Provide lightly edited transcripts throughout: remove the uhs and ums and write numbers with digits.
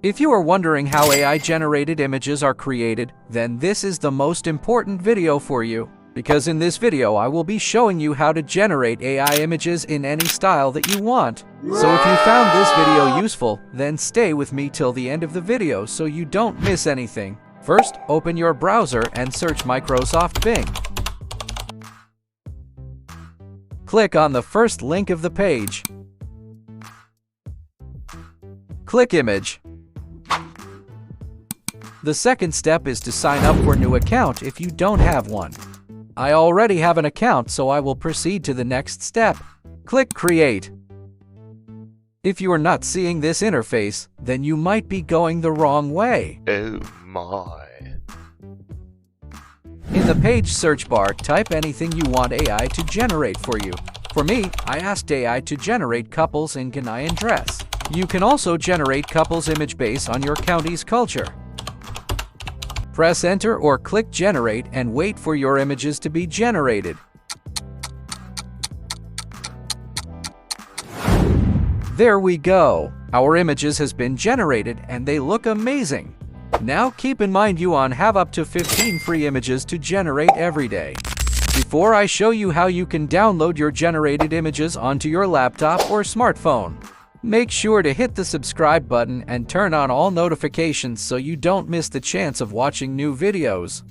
If you are wondering how AI-generated images are created, then this is the most important video for you. Because in this video I will be showing you how to generate AI images in any style that you want. So if you found this video useful, then stay with me till the end of the video so you don't miss anything. First, open your browser and search Microsoft Bing. Click on the first link of the page. Click Image. The second step is to sign up for a new account if you don't have one. I already have an account, so I will proceed to the next step. Click Create. If you are not seeing this interface, then you might be going the wrong way. Oh my. In the page search bar, type anything you want AI to generate for you. For me, I asked AI to generate couples in Ghanaian dress. You can also generate couples image based on your county's culture. Press Enter or click Generate and wait for your images to be generated. There we go! Our images has been generated and they look amazing. Now keep in mind you have up to 15 free images to generate every day. Before I show you how you can download your generated images onto your laptop or smartphone, make sure to hit the subscribe button and turn on all notifications so you don't miss the chance of watching new videos.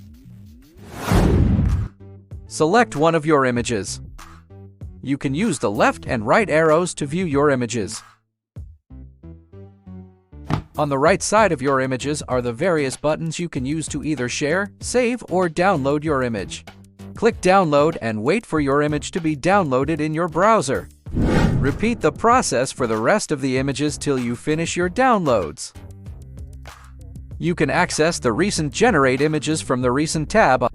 Select one of your images. You can use the left and right arrows to view your images. On the right side of your images are the various buttons you can use to either share, save, or download your image. Click Download and wait for your image to be downloaded in your browser. Repeat the process for the rest of the images till you finish your downloads. You can access the recent Generate images from the Recent tab.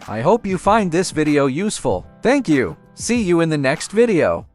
I hope you find this video useful. Thank you. See you in the next video.